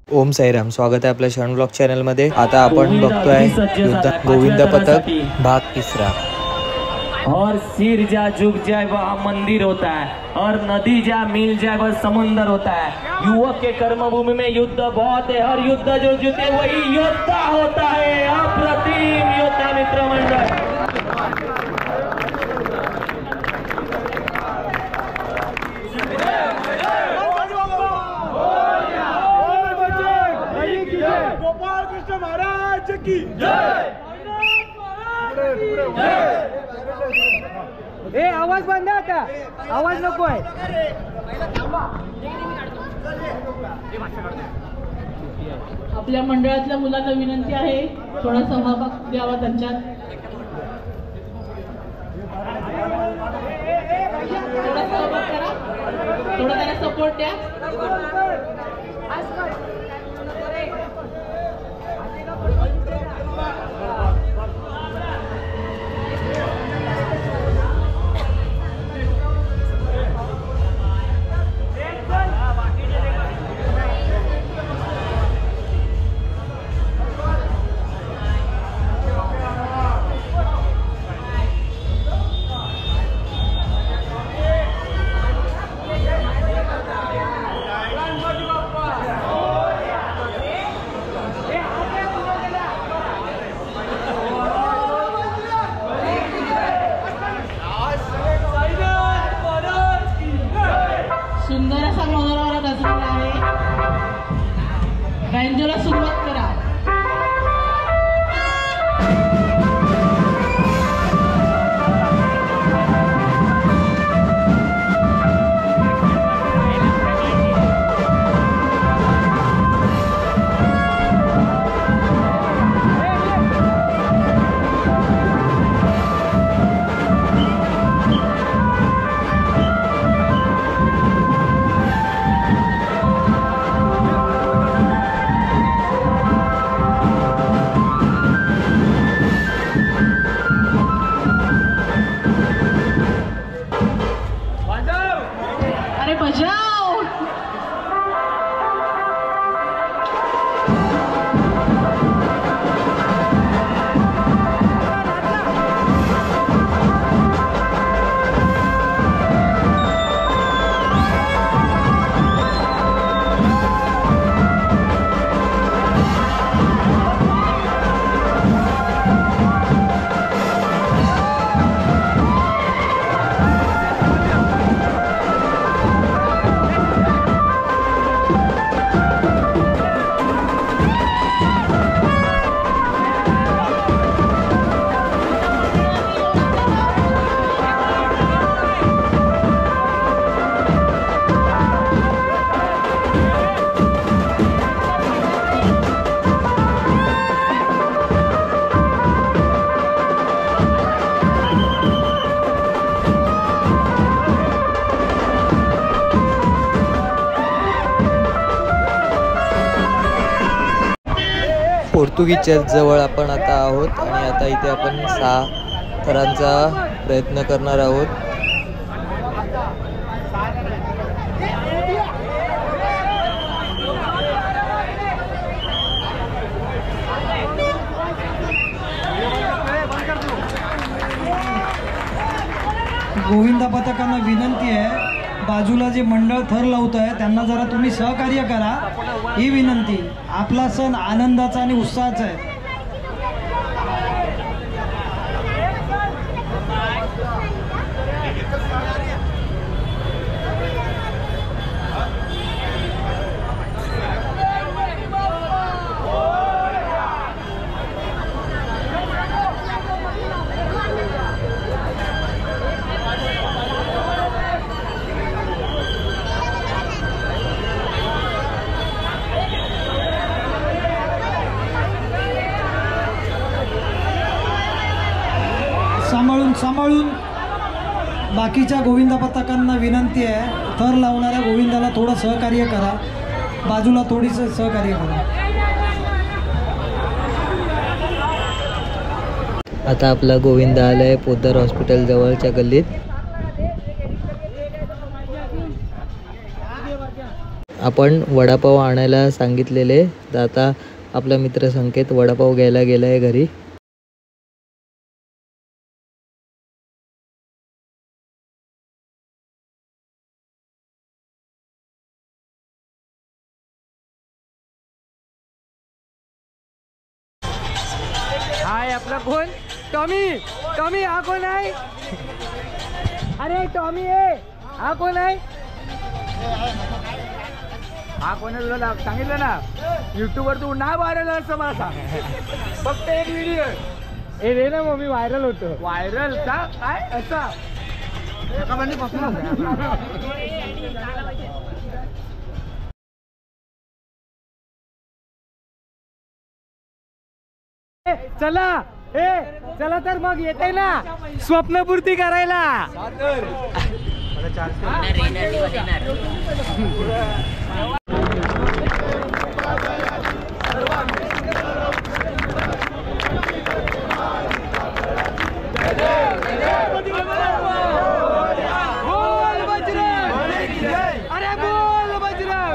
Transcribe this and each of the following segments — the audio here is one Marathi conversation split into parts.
ओम साईराम, स्वागत आहे आपल्या शरण ब्लॉग चॅनल मध्ये। आता आपण बघतोय युद्ध गोविंद पथक भाग 3। और सिर जा झुक जाए वह मंदिर होता है, और नदी जा मिल जाए वह समुंदर होता है। युवक के कर्मभूमि में युद्ध बहुत है, हर युद्ध जो जीते वही योद्धा होता है। अप्रतिम योद्धा मित्र मंडल। गोपाल कृष्ण महाराज की जय। ए आवाज बंद आहे आता, आवाज नको आहे। आपल्या मंडळातल्या मुलांना विनंती आहे थोडा सहभाग द्यावा त्यांच्यात। थोडा सहभाग करा, थोडा त्यांना सपोर्ट द्या। सुंदर असा मनोहर रचलेला आहे। बँजोला सुरुवात करा। अरे बजाओ। पोर्तुगीजच्या जवळ आपण आता आहोत आणि आता इथे आपण 6 थरांचा प्रयत्न करणार आहोत। गोविंदा पथकांना विनंती आहे, बाजूला जे मंडळ थर लावत आहे त्यांना जरा तुम्ही सहकार्य करा, ही विनंती। आपला सण आनंदाचा आणि उत्साहाचा आहे। सांभाळून बाकीच्या गोविंदा पथकांना विनंती आहे, थर लावणाऱ्या गोविंदाला थोडं सहकार्य करा, बाजूला थोडीसं सहकार्य करा। आता आपला गोविंद आलाय पोद्दार हॉस्पिटल जवळच्या गल्लीत। आपण वडापाव आणायला सांगितलेले, तर आता आपला मित्र संकेत वडापाव घ्यायला गेलाय घरी. हाय आपला कोण? टॉमी. टॉमी हा कोण आहे? अरे टॉमी आहे हा कोण आहे? हा कोण आहे तुला सांगितलं ना, युट्यूबवर तू नाही व्हायरल असं मला सांग. फक्त एक व्हिडिओ हे रे ना मग मी व्हायरल होतो. व्हायरल का काय असा चला चला तर मग येते ना स्वप्नपूर्ती करायला. अरे बोल बजरंग.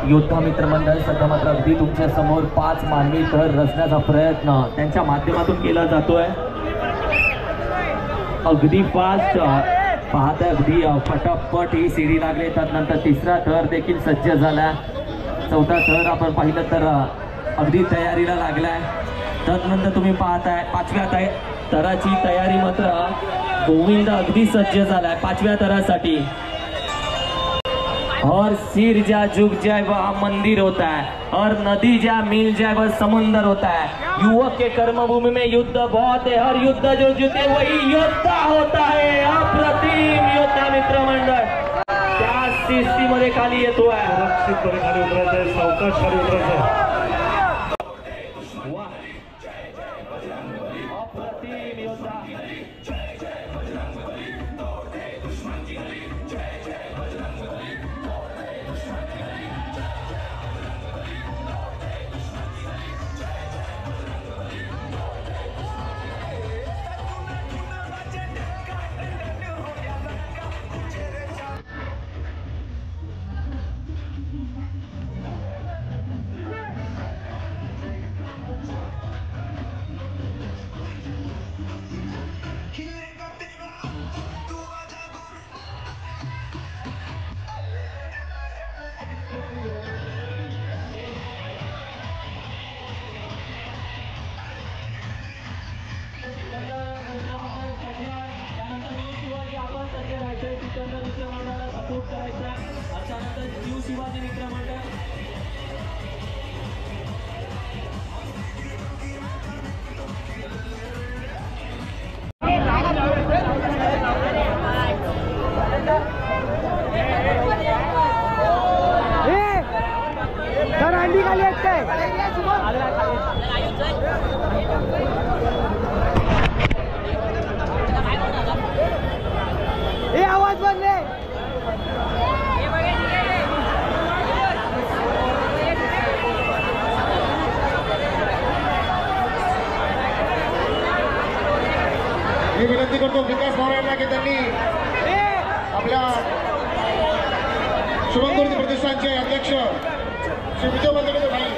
योद्धा मित्र मंडळ सध्या मात्र अगदी तुमच्या समोर 5 मानवी थर रचण्याचा प्रयत्न त्यांच्या माध्यमातून केला जातोय. अगदी फास्ट पाहता, अगदी पटापट ही सीडी लागली. त्यानंतर तिसरा थर देखील सज्ज झाला. चौथा थर आपण पाहिलं तर अगदी तयारीला लागलाय. त्यानंतर तुम्ही पाहताय 5व्या थराची तयारी मात्र गोविंद अगदी सज्ज झालाय 5व्या थरासाठी. और सिर जा झुक जाए वह मंदिर होता है, और नदी जा मिल जाए वह समुंदर होता है. युवक के कर्मभूमि में युद्ध बहुत है, हर युद्ध जो जीते वही योद्धा होता है. अप्रतिम योद्धा मित्र मंडळ त्या शिस्तीमध्ये खाली येतोय. खाली उतरायचं, सावकाश खाली उतरायचं. अप्रतिम योद्धा. आवाज बंद. मी विनंती करतो विकास भावना की त्यांनी आपल्या शुभंकर्ती प्रतिष्ठानचे अध्यक्ष श्री विजय मंडळी भाई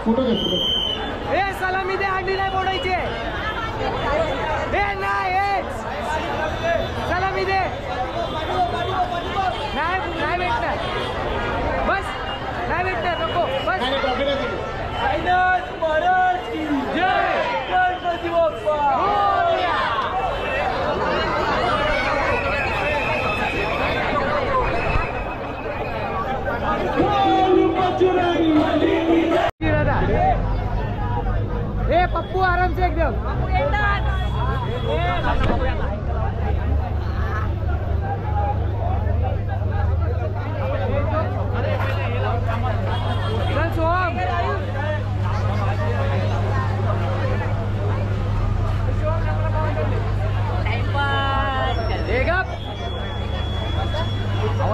फोटो दे. सलामी दे, अंडी नाही फोडायचे. नाही सलामी दे. नाही भेटणार. बस नाही भेटणार. नको बस. महाराज की जय. गणपती बाप्पा.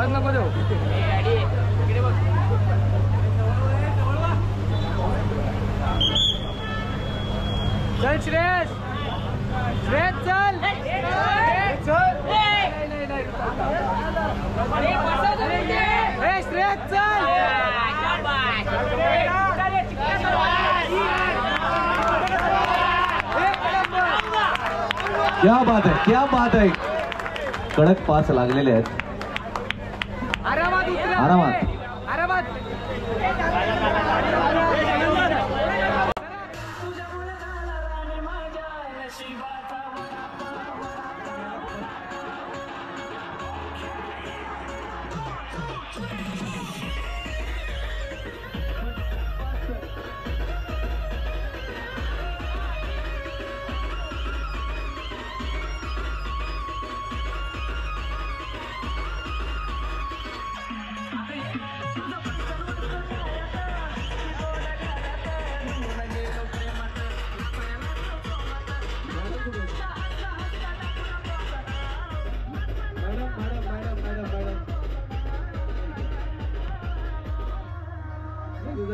हात नको देऊ. चल श्रेयस, श्रेयस चल, चल. ए श्रेयस चल. क्या बात आहे, क्या बात आहे. कडक पास लागलेले आहेत. आरामात उतरा. आरामात. आरामात.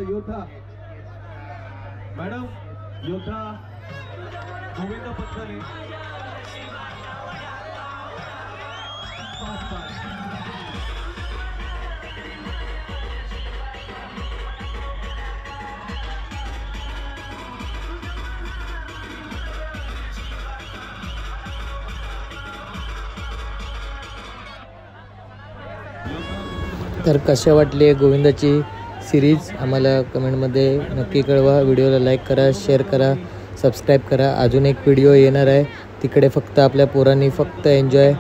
योद्धा मॅडम, योद्धा गोविंद पत्तने तर कशा वाटली गोविंदाची सिरीज आम्हाला कमेंटमध्ये नक्की कळवा. व्हिडिओला लाईक करा, शेअर करा, सबस्क्राईब करा. अजून एक व्हिडिओ येणार आहे, तिकडे फक्त आपल्या पोरांनी फक्त एन्जॉय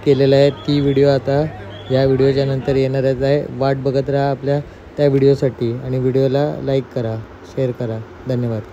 केलेला आहे. ती व्हिडिओ आता या व्हिडिओच्या नंतर येणारच आहे. वाट बघत राहा आपल्या त्या व्हिडिओसाठी आणि व्हिडिओला लाईक करा, शेअर करा. धन्यवाद.